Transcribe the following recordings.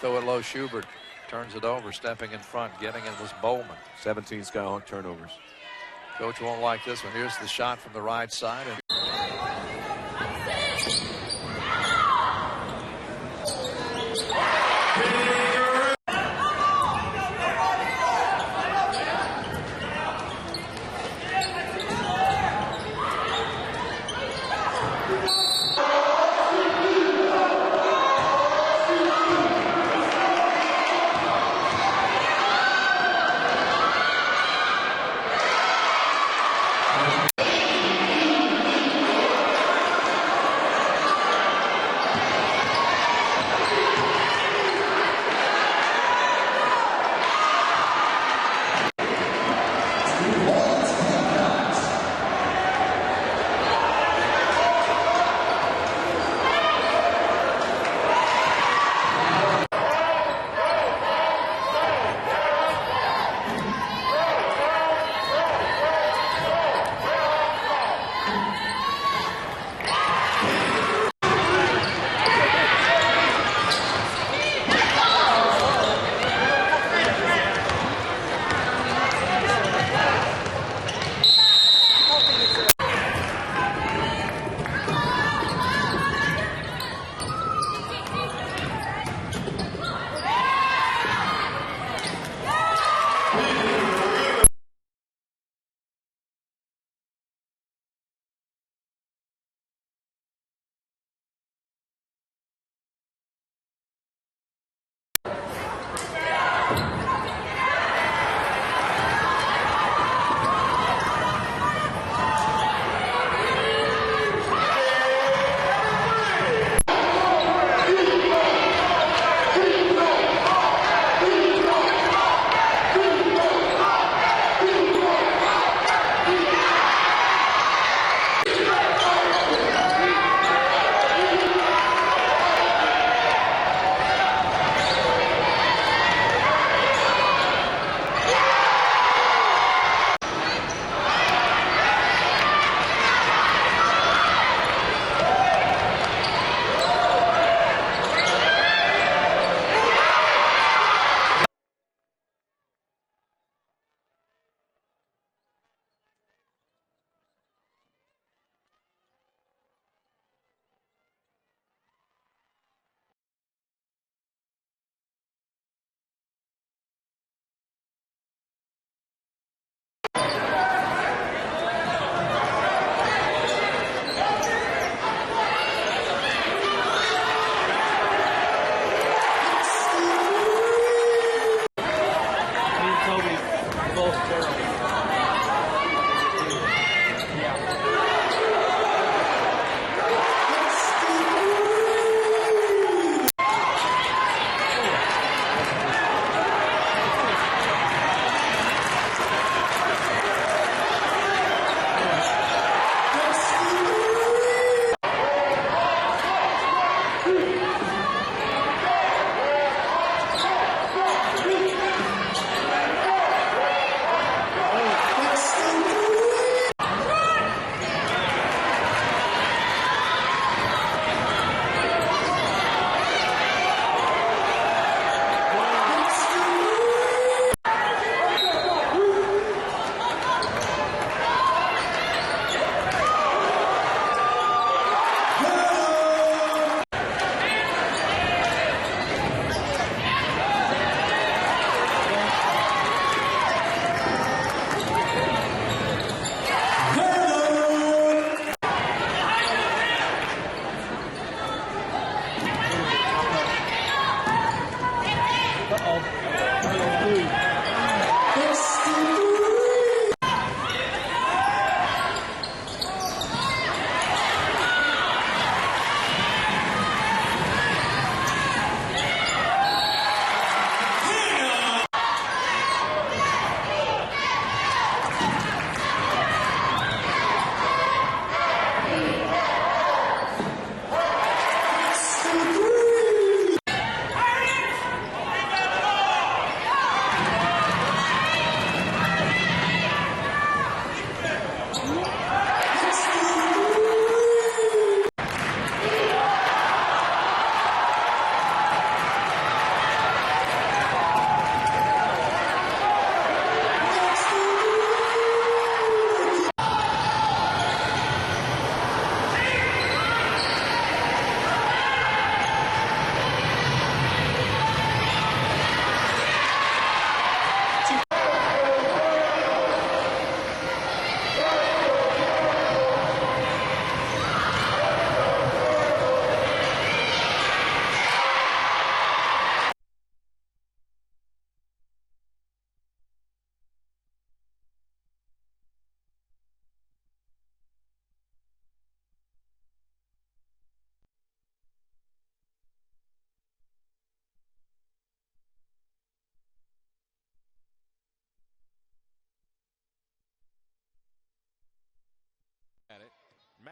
throw it low. Schubert turns it over, stepping in front. Getting it was Bowman. 17 Skyhawk turnovers. Coach won't like this one. Here's the shot from the right side. And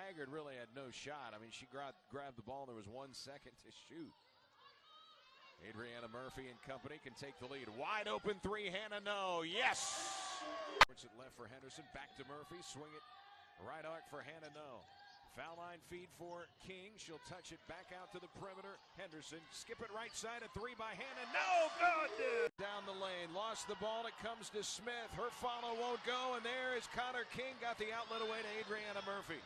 Maggard really had no shot. I mean, she grabbed the ball and there was 1 second to shoot. Adriana Murphy and company can take the lead. Wide open three, Hannah, no. Yes! Puts it left for Henderson, back to Murphy, swing it right arc for Hannah, no. Foul line feed for King. She'll touch it back out to the perimeter. Henderson, skip it right side, a three by Hannah, no good! Down the lane, lost the ball, it comes to Smith. Her follow won't go, and there is Connor King, got the outlet away to Adriana Murphy.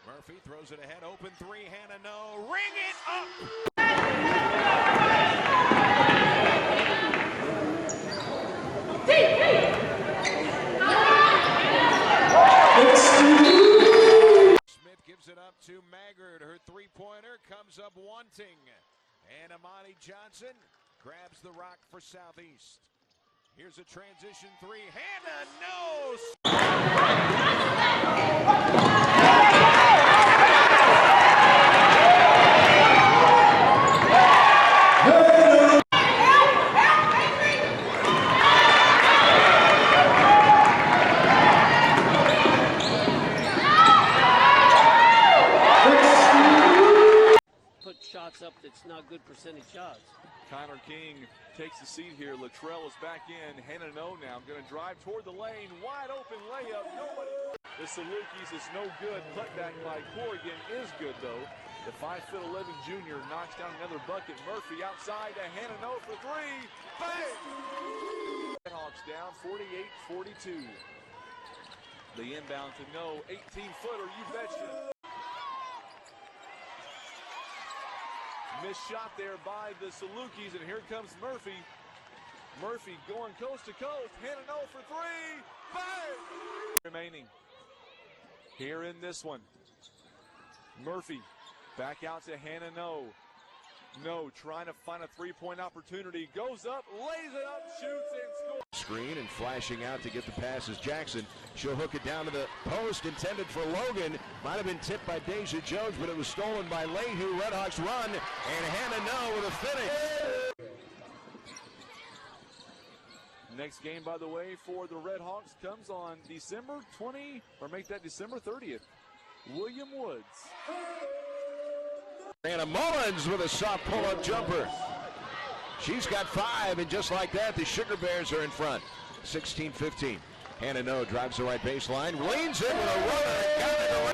Murphy throws it ahead, open three, Hannah, no. Ring it up! Smith gives it up to Maggard. Her three-pointer comes up wanting. And Amani Johnson grabs the rock for Southeast. Here's a transition three. Hannah, no! Put shots up that's not good percentage shots. Connor King takes the seat here. Luttrell is back in. Hannah No now going to drive toward the lane. Wide open layup. Nobody. The Salukis is no good. Putback by Corrigan is good, though. The 5'11" junior knocks down another bucket. Murphy outside to Hannah No for three. Bang! Redhawks down 48-42. The inbound to No. 18-footer, you betcha. Missed shot there by the Salukis, and here comes Murphy. Murphy going coast to coast. Hannah No for three. Bang! Remaining here in this one. Murphy back out to Hannah No. No, trying to find a three-point opportunity. Goes up, lays it up, shoots, and scores. Screen and flashing out to get the pass is Jackson. She'll hook it down to the post, intended for Logan. Might have been tipped by Deja Jones, but it was stolen by Leahu. Redhawks run, and Hannah No with a finish. Next game, by the way, for the Redhawks comes on December 20, or make that December 30th. William Woods. Anna Mullins with a soft pull-up jumper. She's got 5, and just like that, the Sugar Bears are in front. 16-15. Hannah No drives the right baseline, leans in with a runner, got it away.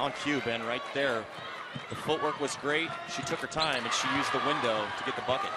on cue, Ben, right there. The footwork was great. She took her time, and she used the window to get the bucket.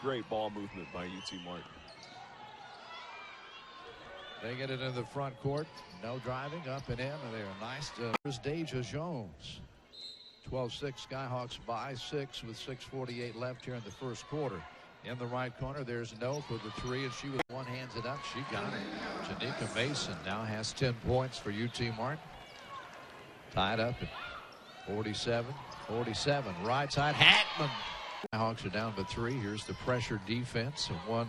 great ball movement by UT Martin. They get it into the front court. No driving, up and in. And they're nice. Here's Deja Jones. 12-6 Skyhawks by 6 with 6:48 left here in the first quarter. In the right corner, there's No for the three, and she with one hands it up. She got it. Janika Mason now has 10 points for UT Martin. Tied up at 47-47. Right side, Hackman. Hawks are down by 3. Here's the pressure defense. A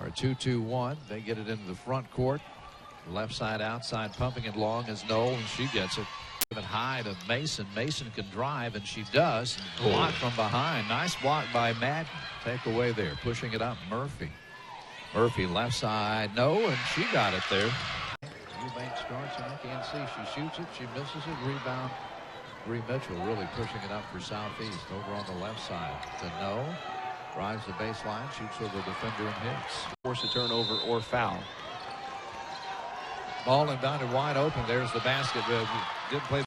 2-2-1. They get it into the front court. Left side, outside, pumping it long is Knoll, and she gets it. Give it high to Mason. Mason can drive, and she does. Block from behind. Nice block by Madden. Take away there. Pushing it up, Murphy. Murphy left side. No, and she got it there. Eubank starts, and I can't see. She shoots it. She misses it. Rebound. Bree Mitchell really pushing it up for Southeast. Over on the left side to No. Drives the baseline, shoots over the defender and hits. Force a turnover or foul. Ball inbounded wide open. There's the basket. Didn't play.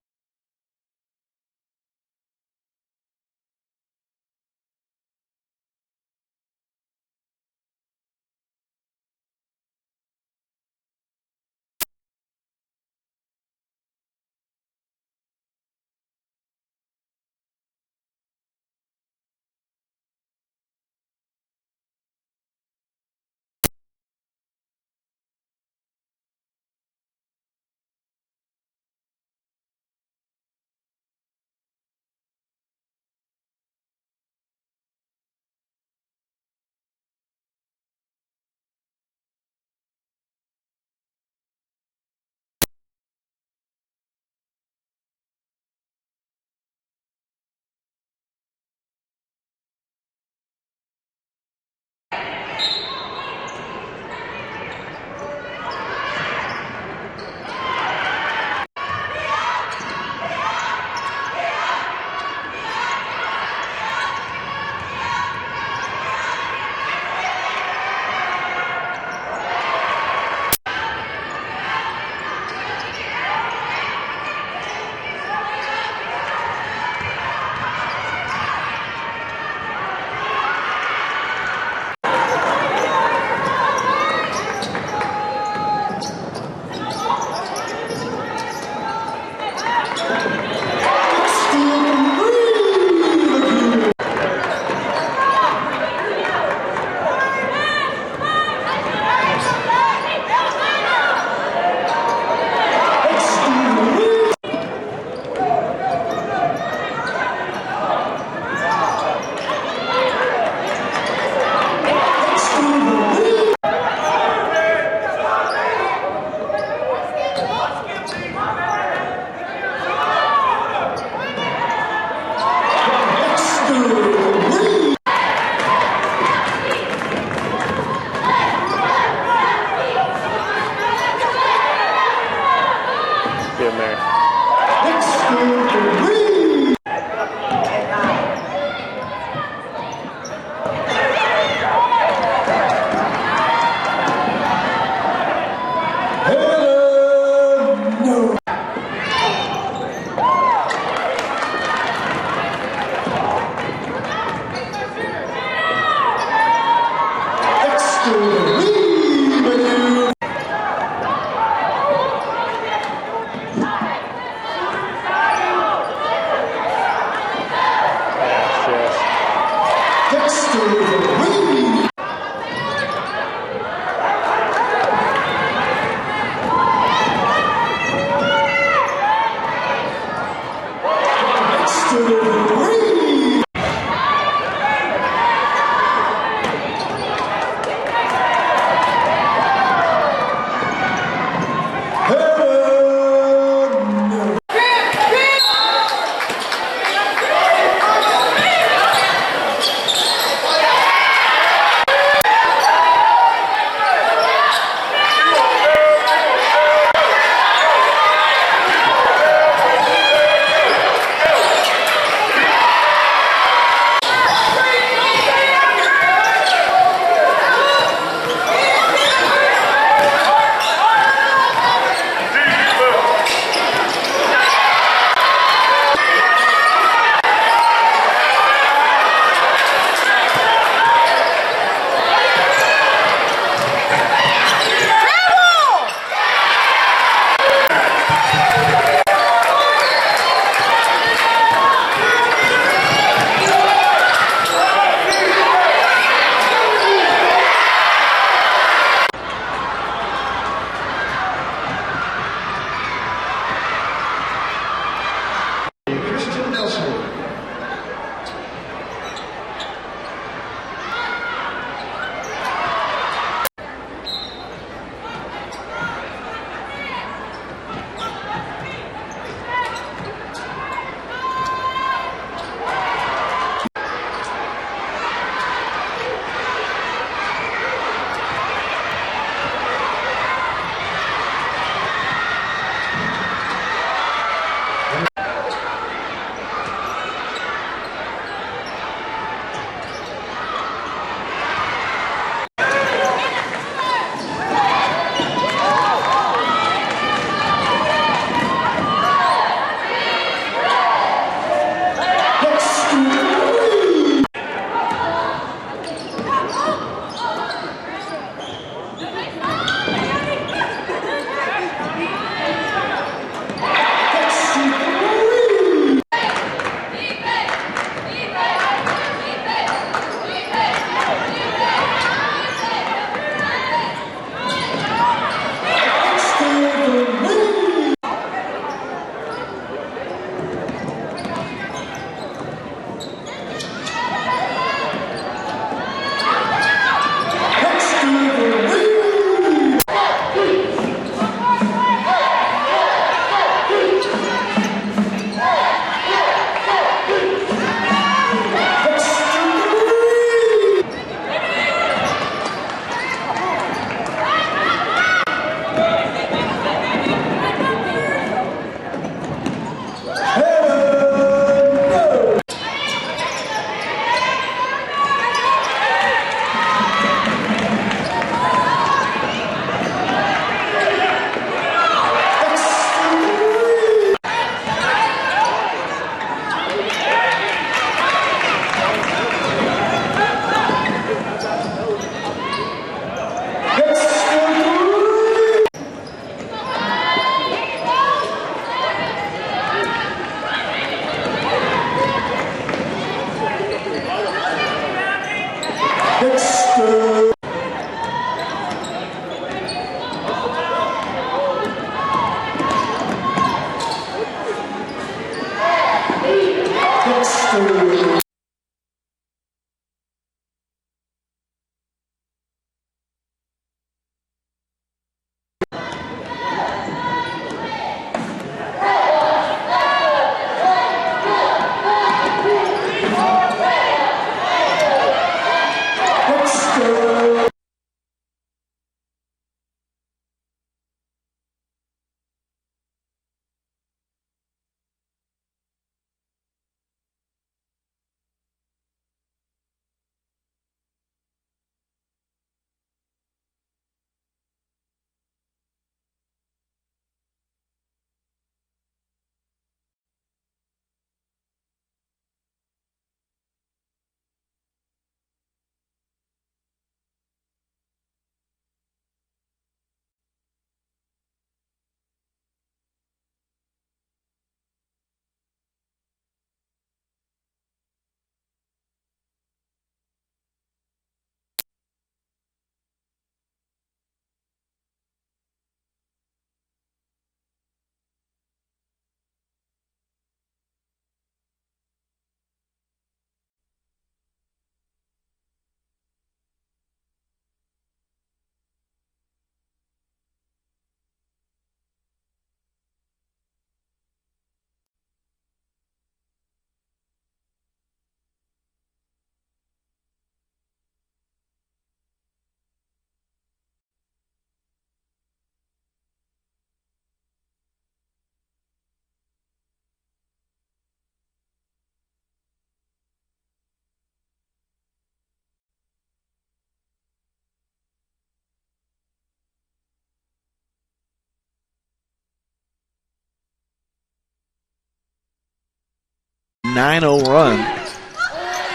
.90 run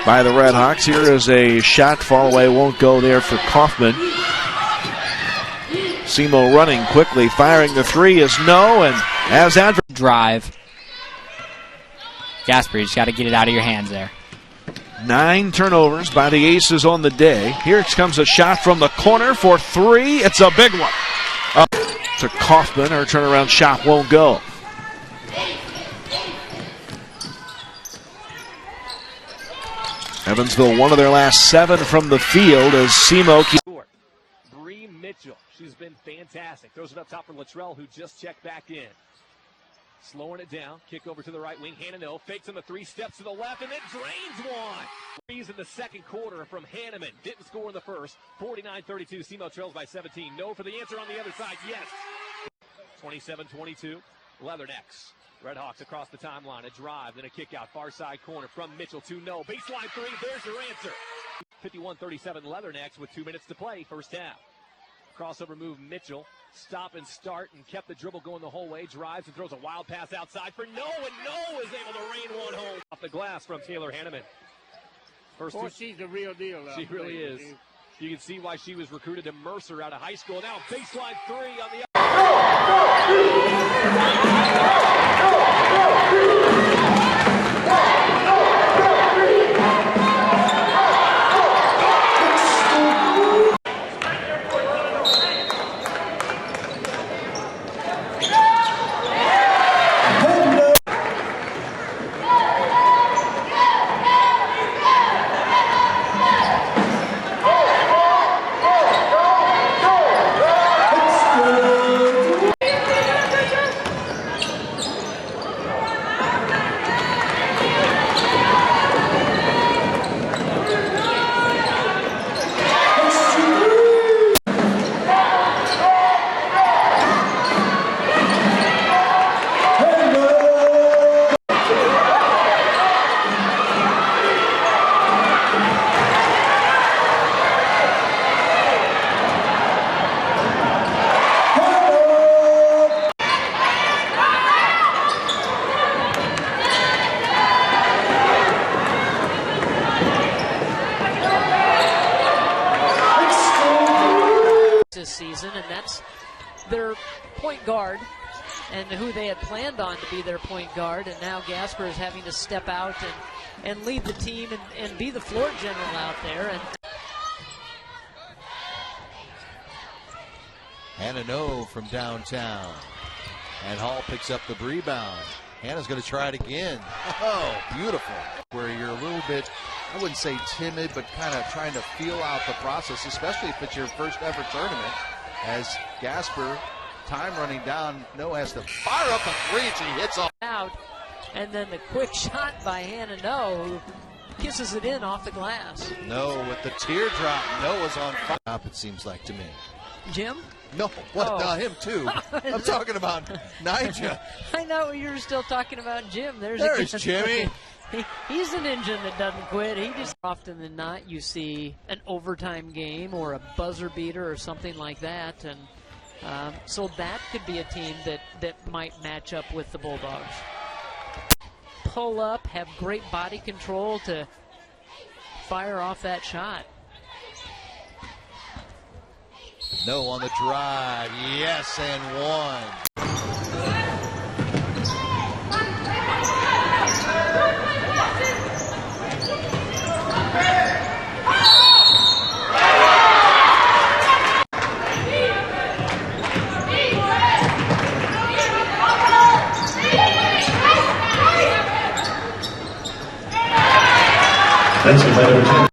by the Red Hawks. Here is a shot, fall away, won't go there for Kaufman. SEMO running quickly, firing the three is no, and as drive. Gasper, you just got to get it out of your hands there. 9 turnovers by the Aces on the day. Here comes a shot from the corner for 3. It's a big one. Up to Kaufman. Her turnaround shot won't go. Evansville, one of their last 7 from the field as SEMO keeps. Bree Mitchell, she's been fantastic. Throws it up top for Luttrell, who just checked back in. Slowing it down, kick over to the right wing. Hanneman fakes him a 3, steps to the left, and then drains one. Threes in the second quarter from Hanneman. Didn't score in the first. 49-32. SEMO trails by 17. No for the answer on the other side. Yes. 27-22. Leathernecks. Redhawks across the timeline. A drive, then a kick out. Far side corner from Mitchell to no. Baseline 3. There's your answer. 51-37 Leathernecks with 2 minutes to play. First half. Crossover move, Mitchell. Stop and start and kept the dribble going the whole way. Drives and throws a wild pass outside for No, and No is able to rain one home. Off the glass from Taylor Hanneman. She's the real deal. She really is. You can see why she was recruited to Mercer out of high school. Now baseline 3 on the this season, and that's their point guard and who they had planned on to be their point guard, and now Gasper is having to step out and lead the team and be the floor general out there. And Hannah No from downtown. And Hall picks up the rebound. Hannah's going to try it again. Oh, beautiful. Where you're a little bit, I wouldn't say timid, but kind of trying to feel out the process, especially if it's your first ever tournament. As Gasper, time running down, No has to fire up a three and she hits off. Out, and then the quick shot by Hannah No, who kisses it in off the glass. No with the teardrop. No was on fire. It seems like to me. Jim? No, what? Oh. Him too. I'm talking about Nija. I know you were still talking about Jim. There's Jimmy. He's an engine that doesn't quit. He just often than not you see an overtime game or a buzzer beater or something like that, and so that could be a team that might match up with the Bulldogs. Pull up, have great body control to fire off that shot. No on the drive. Yes, and one. That's a better team.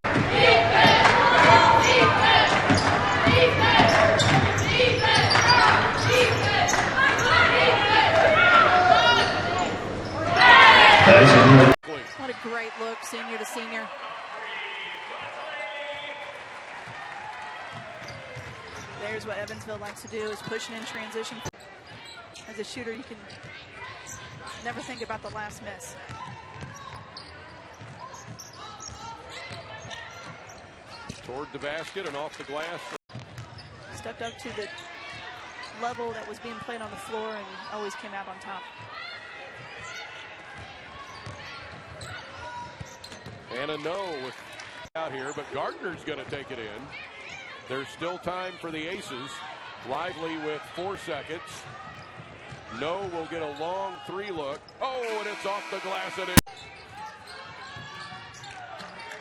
What a great look, senior to senior. There's what Evansville likes to do, is pushing in transition. As a shooter, you can never think about the last miss. Toward the basket and off the glass. Stepped up to the level that was being played on the floor and always came out on top. Hannah No with out here, but Gardner's going to take it in. There's still time for the Aces. Lively with 4 seconds. No will get a long three look. Oh, and it's off the glass. And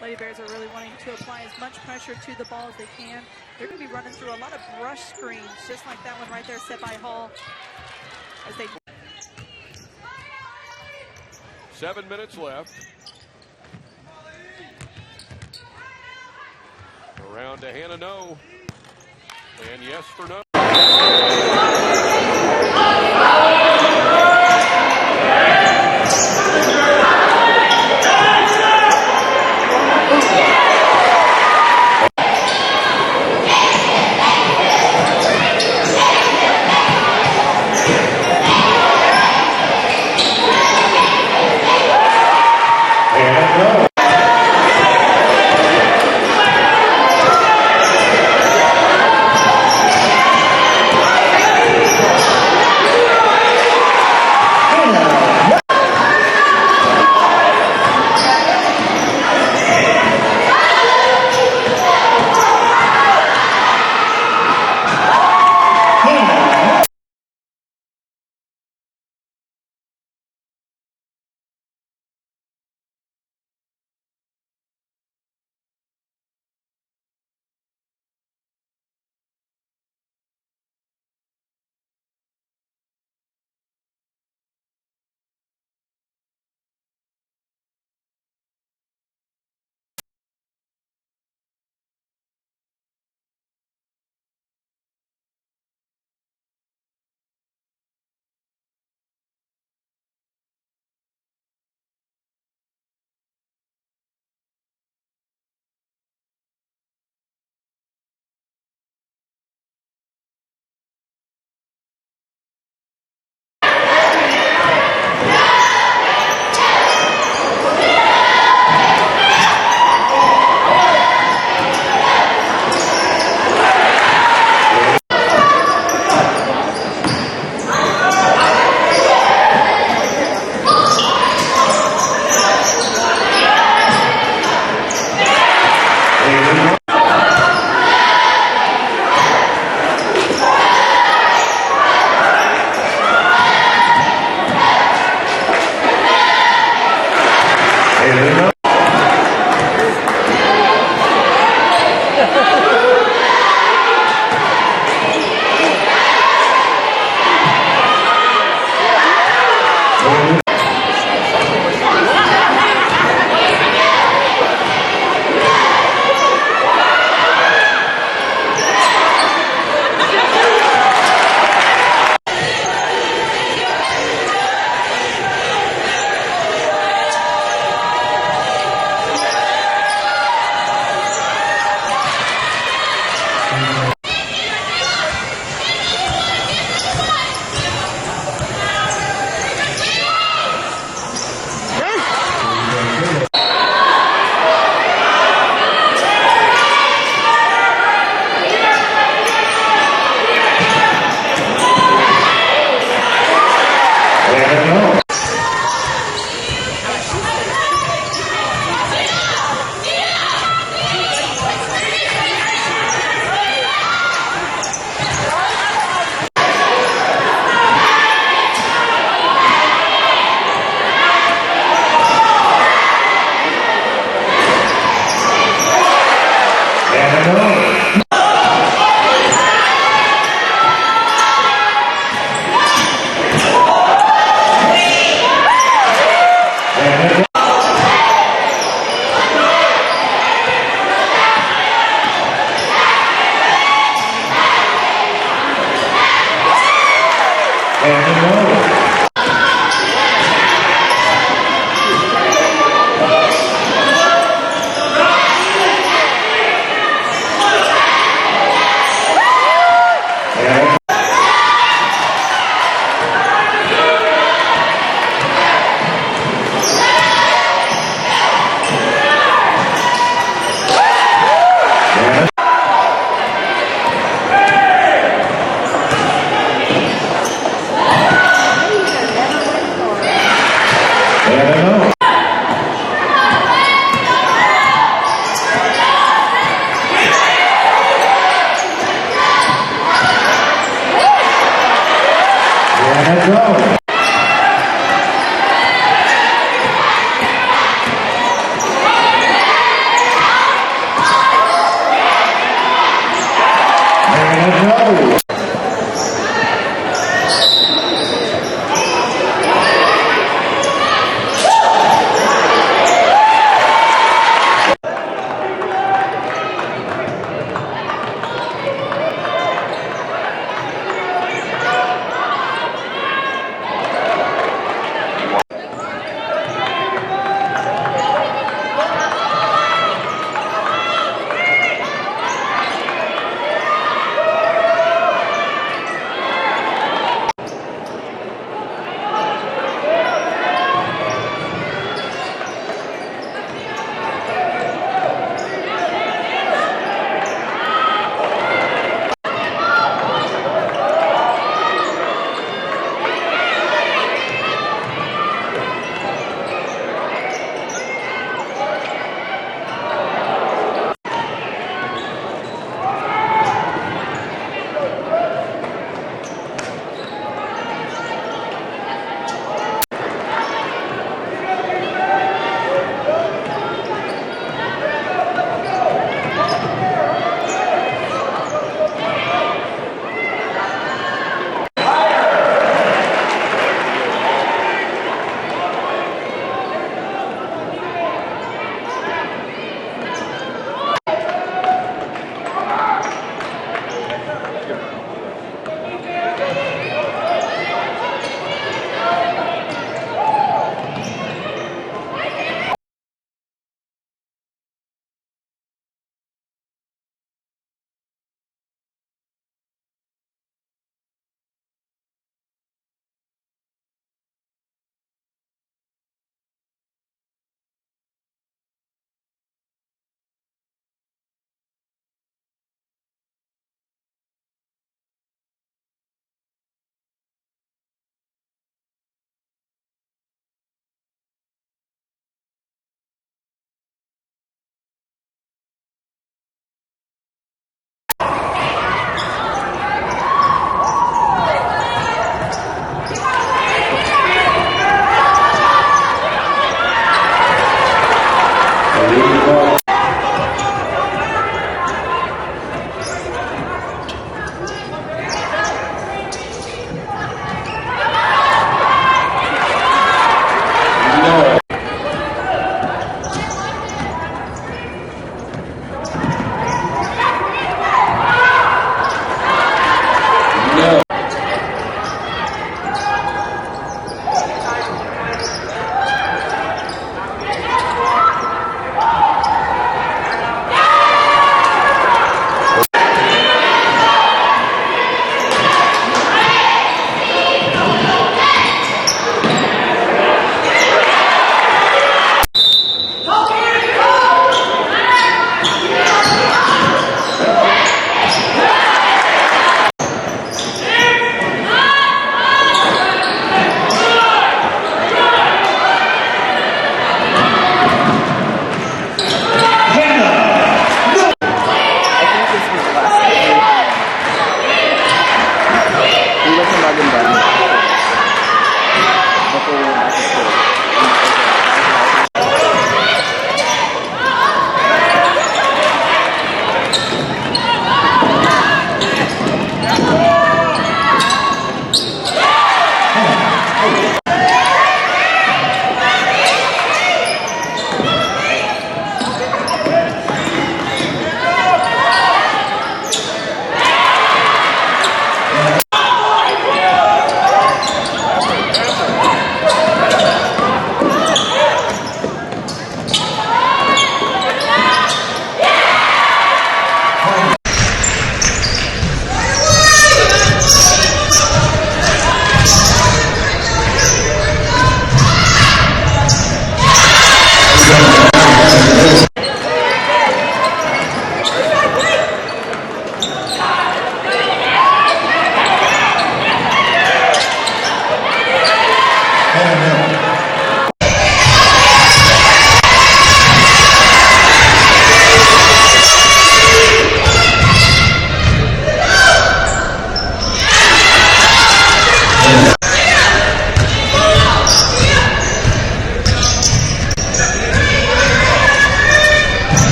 Lady Bears are really wanting to apply as much pressure to the ball as they can. They're going to be running through a lot of brush screens, just like that one right there set by Hall. As they 7 minutes left. Around to Hannah No. And yes for No.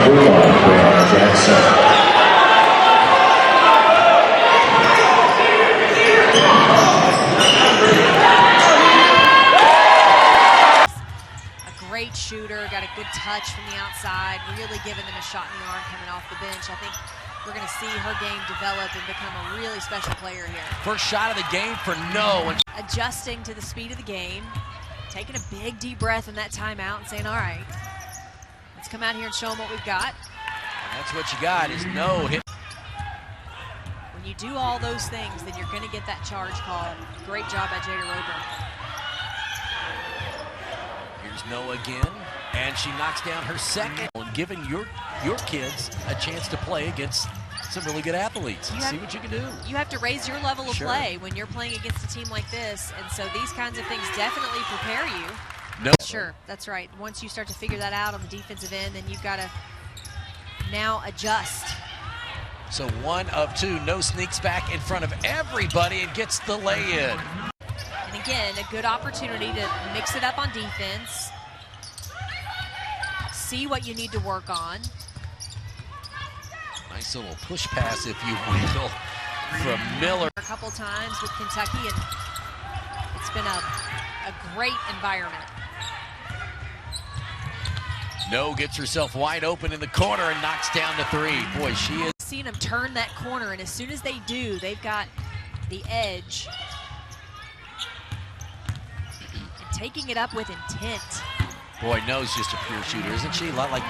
Great shooter, got a good touch from the outside, really giving them a shot in the arm coming off the bench. I think we're going to see her game develop and become a really special player here. First shot of the game for No. Adjusting to the speed of the game, taking a big deep breath in that timeout and saying, all right, let's come out here and show them what we've got. And that's what you got is No. Hit. When you do all those things, then you're going to get that charge call. Great job by Jada Roper. Here's No again, and she knocks down her second, giving your kids a chance to play against some really good athletes. See what you can do. You have to raise your level of play when you're playing against a team like this, and so these kinds of things definitely prepare you. No. Sure, that's right. Once you start to figure that out on the defensive end, then you've got to now adjust. So 1 of 2. No sneaks back in front of everybody and gets the lay-in. And again, a good opportunity to mix it up on defense, see what you need to work on. Nice little push pass, if you will, from Miller. A couple times with Kentucky, and it's been a great environment. No gets herself wide open in the corner and knocks down to 3. Boy, she is. Seeing them turn that corner, and as soon as they do, they've got the edge. And taking it up with intent. Boy, No's just a pure shooter, isn't she? A lot like.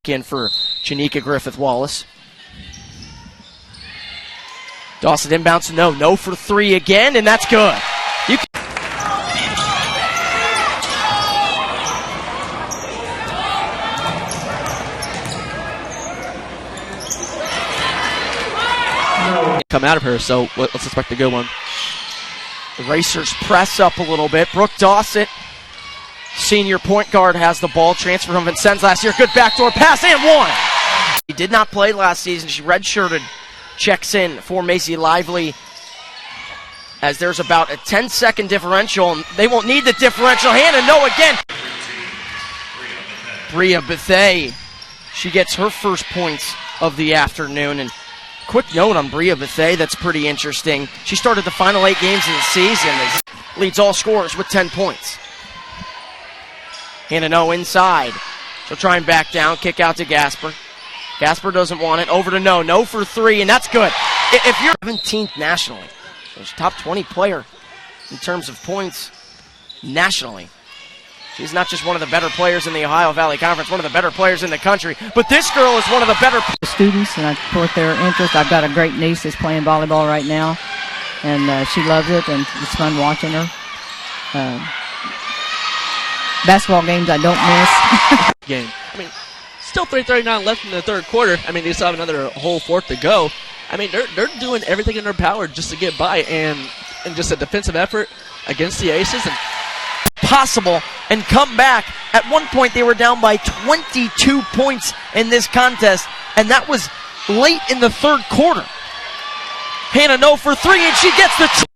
In for Janika Griffith-Wallace. Dawson inbounds, no for three again, and that's good. Come out of her, so let's expect a good one. The Racers press up a little bit. Brooke Dawson, senior point guard, has the ball. Transfer from Vincennes last year. Good backdoor pass and one. She did not play last season. She redshirted. Checks in for Macy Lively as there's about a 10-second differential, and they won't need the differential. Hannah, no again. Bria Bethea, she gets her first points of the afternoon. And quick note on Bria Bethea that's pretty interesting. She started the final 8 games of the season as leads all scorers with 10 points. Hannah No inside. She'll try and back down, kick out to Gasper. Gasper doesn't want it. Over to No for three, and that's good. If you're 17th nationally, she's top 20 player in terms of points nationally. She's not just one of the better players in the Ohio Valley Conference, one of the better players in the country, but this girl is one of the better students, and I support their interest. I've got a great niece that's playing volleyball right now, and she loves it, and it's fun watching her. Basketball games I don't miss. Game. I mean, still 3:39 left in the third quarter. I mean, they still have another whole fourth to go. I mean, they're doing everything in their power just to get by, and just a defensive effort against the Aces. And possible and come back. At one point, they were down by 22 points in this contest, and that was late in the third quarter. Hannah No for three, and she gets the